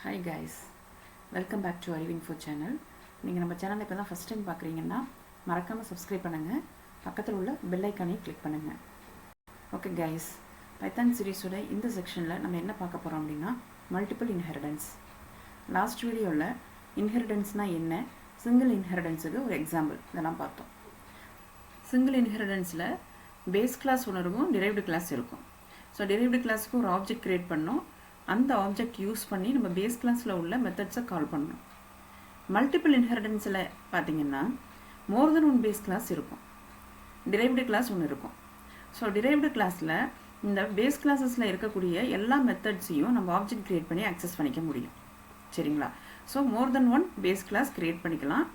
Hi guys, welcome back to ARIVU channel. நீங்கள் நம்ம சேனலை இப்போ தான் ஃபஸ்ட் டைம் பார்க்குறீங்கன்னா மறக்காமல் சப்ஸ்கிரைப் பண்ணுங்கள், பக்கத்தில் உள்ள பெல் ஐக்கானையும் கிளிக் பண்ணுங்கள். ஓகே கைஸ், பைத்தான் சீரீஸோட இந்த செக்ஷனில் நம்ம என்ன பார்க்க போகிறோம் அப்படின்னா மல்டிபிள் இன்ஹெரிடன்ஸ். லாஸ்ட் வீடியோவில் இன்ஹெரிடன்ஸ்னால் என்ன, சிங்கிள் இன்ஹெரிடன்ஸுக்கு ஒரு எக்ஸாம்பிள் இதெல்லாம் பார்த்தோம். சிங்கிள் இன்ஹெரிடன்ஸில் பேஸ் கிளாஸ் ஒன்று இருக்கும், டிரைவ்டு கிளாஸ் இருக்கும். ஸோ டிரைவ்டு கிளாஸுக்கு ஒரு ஆப்ஜெக்ட் க்ரியேட் பண்ணோம், அந்த ஆப்ஜெக்ட் யூஸ் பண்ணி நம்ம பேஸ் கிளாஸில் உள்ள மெத்தட்ஸை கால் பண்ணணும். மல்டிபிள் இன்ஹெரிடன்ஸில் பார்த்தீங்கன்னா மோர் தென் ஒன் பேஸ் கிளாஸ் இருக்கும், டிரைவ்டு கிளாஸ் ஒன்று இருக்கும். ஸோ டிரைவ்டு கிளாஸில் இந்த பேஸ் கிளாஸஸில் இருக்கக்கூடிய எல்லா மெத்தட்ஸையும் நம்ம ஆப்ஜெக்ட் க்ரியேட் பண்ணி அக்சஸ் பண்ணிக்க முடியும். சரிங்களா? So more than one base class create பண்ணிக்கலாம்.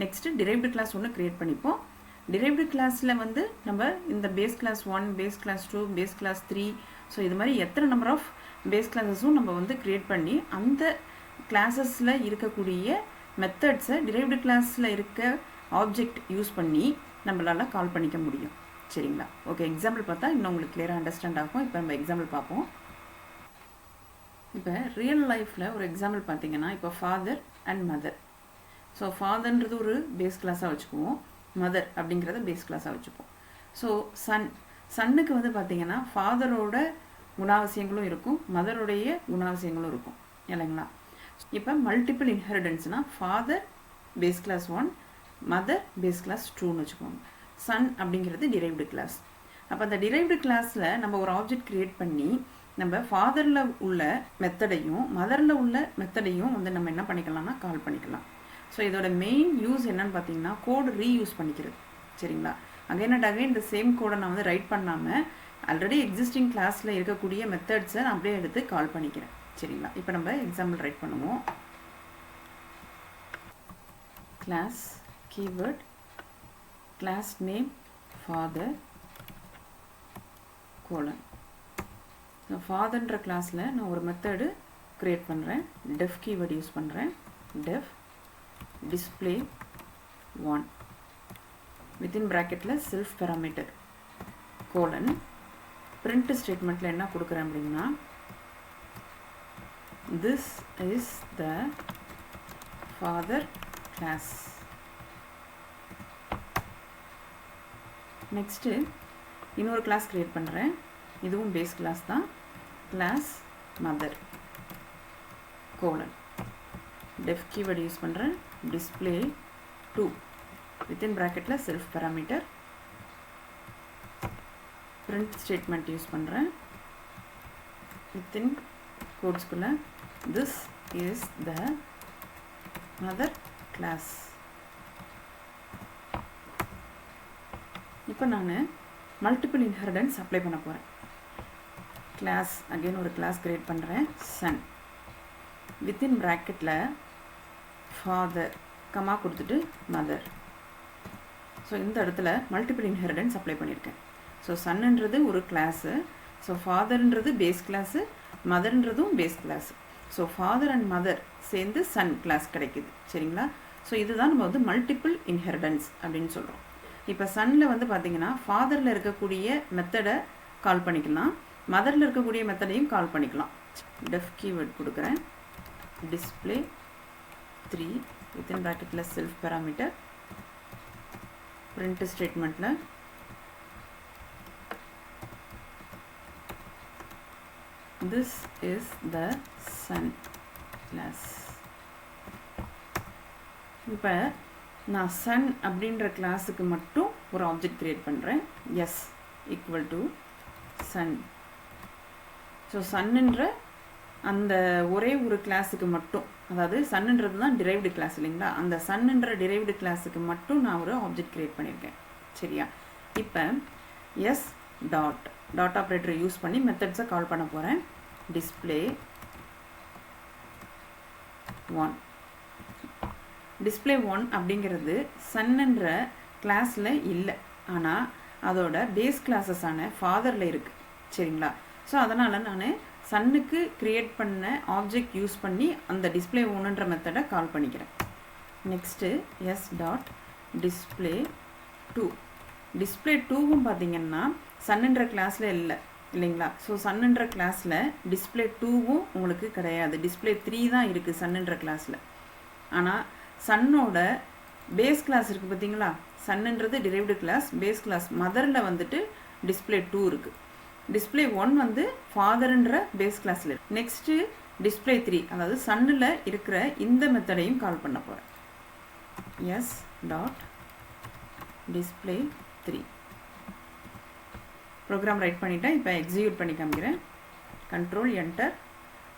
நெக்ஸ்ட்டு டிரைவ்டு கிளாஸ் ஒன்று க்ரியேட் பண்ணிப்போம். டிரைவ்டு கிளாஸில் நம்ம இந்த base class 1, base class 2, base class 3, so இது மாதிரி எத்தனை நம்பர் ஆஃப் பேஸ் கிளாஸஸும் நம்ம க்ரியேட் பண்ணி அந்த கிளாஸஸில் இருக்கக்கூடிய மெத்தட்ஸை டிரைவ்டு கிளாஸில் இருக்க ஆப்ஜெக்ட் யூஸ் பண்ணி நம்மளால் கால் பண்ணிக்க முடியும். சரிங்களா? ஓகே, எக்ஸாம்பிள் பார்த்தா இன்னும் உங்களுக்கு கிளியராக அண்டர்ஸ்டாண்ட் ஆகும். இப்போ நம்ம எக்ஸாம்பிள் பார்ப்போம். இப்போ ரியல் லைஃப்பில் ஒரு எக்ஸாம்பிள் பார்த்தீங்கன்னா, இப்போ ஃபாதர் அண்ட் மதர். ஸோ ஃபாதர்ன்றது ஒரு பேஸ் கிளாஸாக வச்சுக்குவோம், மதர் அப்படிங்கிறத பேஸ் கிளாஸாக வச்சுப்போம். ஸோ சன்னுக்கு பார்த்தீங்கன்னா ஃபாதரோட குணாவசியங்களும் இருக்கும், மதருடைய குணாவசியங்களும் இருக்கும், இல்லைங்களா? இப்போ மல்டிபிள் இன்ஹெரிடன்ஸ்னால் father base class 1, mother base class 2ன்னு வச்சுக்கோங்க. சன் அப்படிங்கிறது டிரைவ்டு கிளாஸ். அப்போ அந்த டிரைவ்டு கிளாஸில் நம்ம ஒரு ஆப்ஜெக்ட் க்ரியேட் பண்ணி நம்ம ஃபாதரில் உள்ள மெத்தடையும் மதரில் உள்ள மெத்தடையும் நம்ம என்ன பண்ணிக்கலாம்னா கால் பண்ணிக்கலாம். ஸோ இதோட மெயின் யூஸ் என்னன்னு பார்த்தீங்கன்னா கோடு ரீயூஸ் பண்ணிக்கிறது. சரிங்களா? அகைன் அண்ட் அகைன் இந்த சேம் கோடை நான் ரைட் பண்ணாமல் ஆல்ரெடி எக்ஸிஸ்டிங் கிளாஸில் இருக்கக்கூடிய மெத்தட்ஸை நான் அப்படியே எடுத்து கால் பண்ணிக்கிறேன். சரிங்களா? இப்போ நம்ம எக்ஸாம்பிள் ரைட் பண்ணுவோம். Class keyword class name father colon. So ஃபாதர்ன்ற கிளாஸில் நான் ஒரு மெத்தடு க்ரியேட் பண்ணுறேன், டெஃப் கீவேர்ட் யூஸ் பண்ணுறேன். டெஃப் display 1 within bracketல self parameter colon print statementல என்ன கொடுக்குறேன் அப்படின்னா this is the father class. next இன்னொரு கிளாஸ் கிரியேட் பண்ணுறேன், இதுவும் பேஸ் கிளாஸ் தான், class mother colon def keyword use பண்ணுறேன், display 2 within bracketல self parameter print statement use பண்ணுறேன், within quotesக்குள்ள this is the mother class. இப்போ நான் மல்டிபிள் இன்ஹெரிடன்ஸ் அப்ளை பண்ண போகிறேன். கிளாஸ் அகைன் ஒரு கிளாஸ் கிரியேட் பண்ணுறேன், சன் within bracketல ஃபாதர் கமா கொடுத்துட்டு மதர். ஸோ இந்த இடத்துல மல்டிபிள் இன்ஹெரிடன்ஸ் அப்ளை பண்ணியிருக்கேன். ஸோ சன்னுன்றது ஒரு கிளாஸு, ஸோ ஃபாதர்ன்றது பேஸ் கிளாஸு, மதர்ன்றதும் base class. So father and mother சேர்ந்து சன் கிளாஸ் கிடைக்குது. சரிங்களா? ஸோ இதுதான் நம்ம மல்டிபிள் இன்ஹெரிடன்ஸ் அப்படின்னு சொல்கிறோம். இப்போ சன்னில் பார்த்தீங்கன்னா ஃபாதரில் இருக்கக்கூடிய மெத்தடை கால் பண்ணிக்கலாம், மதரில் இருக்கக்கூடிய மெத்தடையும் கால் பண்ணிக்கலாம். டெஃப் கீவேர்ட் கொடுக்குறேன், display 3 within bracketல self parameter print statementல this is the sun class. இப்போ நான் sun அப்படின்ற கிளாஸுக்கு மட்டும் ஒரு ஆப்ஜெக்ட் கிரியேட் பண்ணுறேன், s equal to sun. So சன்னுன்ற அந்த ஒரே ஒரு கிளாஸுக்கு மட்டும், அதாவது சன்னுன்றது தான் டிரைவ்டு கிளாஸ் இல்லைங்களா, அந்த சன்னுன்ற டிரைவ்டு கிளாஸுக்கு மட்டும் நான் ஒரு ஆப்ஜெக்ட் க்ரியேட் பண்ணியிருக்கேன். சரியா? இப்போ எஸ் டாட் ஆப்ரேட்டரை யூஸ் பண்ணி மெத்தட்ஸை கால் பண்ண போகிறேன். டிஸ்பிளே 1. டிஸ்பிளே 1 அப்படிங்கிறது சன்னுன்ற கிளாஸில் இல்லை, ஆனால் அதோட பேஸ் கிளாஸஸான ஃபாதரில் இருக்குது. சரிங்களா? ஸோ அதனால் நான் சன்னுக்கு க்ரியேட் பண்ண ஆப்ஜெக்ட் யூஸ் பண்ணி அந்த டிஸ்பிளே 1ன்ற மெத்தடை கால் பண்ணிக்கிறேன். Next S dot display 2. Display 2வும் பார்த்தீங்கன்னா சன்னுன்ற கிளாஸில் இல்லை, இல்லைங்களா? ஸோ சன்னுன்ற கிளாஸில் டிஸ்பிளே 2வும் உங்களுக்கு கிடையாது, டிஸ்பிளே 3 தான் இருக்குது சன்னுன்ற கிளாஸில். ஆனால் சன்னோட பேஸ் கிளாஸ் இருக்குது பார்த்தீங்களா, சன்னுன்றது டிரைவ்டு கிளாஸ், பேஸ் கிளாஸ் மதரில் வந்துட்டு டிஸ்பிளே 2 இருக்குது. டிஸ்பிளே 1 வந்து ஃபாதர்ன்ற பேஸ் கிளாஸில் இருக்குது. நெக்ஸ்ட்டு டிஸ்பிளே 3, அதாவது சன்னில் இருக்கிற இந்த மெத்தடையும் கால் பண்ண போகிறேன். S dot display 3 program write பண்ணிவிட்டேன். இப்போ எக்ஸிக்யூட் பண்ணி காமிக்கிறேன். Control enter.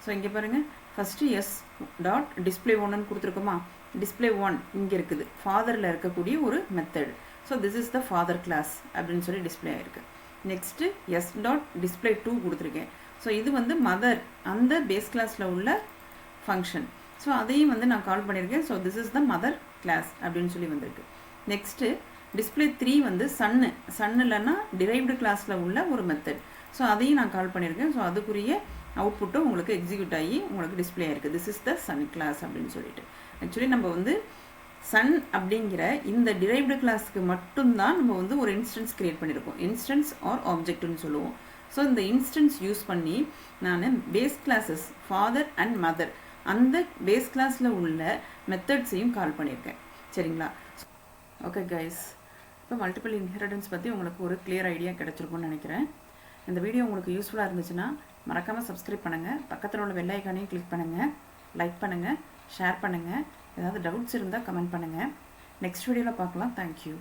ஸோ இங்கே பாருங்கள், ஃபஸ்ட்டு எஸ் டாட் டிஸ்பிளே 1ன்னு கொடுத்துருக்கோமா, டிஸ்பிளே 1 இங்கே இருக்குது, ஃபாதரில் இருக்கக்கூடிய ஒரு method. So this is the father class அப்படின்னு சொல்லி டிஸ்பிளே ஆகிருக்கு. நெக்ஸ்ட்டு எஸ் டாட் டிஸ்பிளே 2 கொடுத்துருக்கேன். ஸோ இது வந்து மதர், அந்த பேஸ் கிளாஸில் உள்ள ஃபங்க்ஷன். ஸோ அதையும் வந்து நான் கால் பண்ணியிருக்கேன். So this is the mother class அப்படின்னு சொல்லி வந்திருக்கு. நெக்ஸ்ட்டு டிஸ்பிளே 3 வந்து சன்னுலன்னா டிரைவ்டு கிளாஸில் உள்ள ஒரு மெத்தட். ஸோ அதையும் நான் கால் பண்ணியிருக்கேன். ஸோ அதுக்குரிய அவுட்புட்டும் உங்களுக்கு எக்ஸிக்யூட் ஆகி உங்களுக்கு டிஸ்பிளே ஆகிருக்கு. This is the son class அப்படின்னு சொல்லிட்டு. ஆக்சுவலி நம்ம வந்து சன் அப்படிங்கிற இந்த டிரைவ்டு கிளாஸுக்கு மட்டும்தான் நம்ம வந்து ஒரு இன்ஸ்டன்ஸ் கிரியேட் பண்ணியிருக்கோம். இன்ஸ்டன்ஸ் ஆர் ஆப்ஜெக்ட்னு சொல்லுவோம். ஸோ இந்த இன்ஸ்டன்ஸ் யூஸ் பண்ணி நான் base classes father and mother அந்த பேஸ் கிளாஸில் உள்ள மெத்தட்ஸையும் கால் பண்ணியிருக்கேன். சரிங்களா? ஓகே கைஸ், இப்போ மல்டிபிள் இன்ஹெரிட்டன்ஸ் பற்றி உங்களுக்கு ஒரு கிளியர் ஐடியா கிடச்சிருக்கும்னு நினைக்கிறேன். இந்த வீடியோ உங்களுக்கு யூஸ்ஃபுல்லாக இருந்துச்சுன்னா மறக்காமல் சப்ஸ்கிரைப் பண்ணுங்கள், பக்கத்தில் உள்ள பெல் ஐக்கானையும் கிளிக் பண்ணுங்கள், லைக் பண்ணுங்கள், ஷேர் பண்ணுங்கள். ஏதாவது டவுட்ஸ் இருந்தால் கமெண்ட் பண்ணுங்கள். நெக்ஸ்ட் வீடியோவில் பார்க்கலாம். தேங்க்யூ.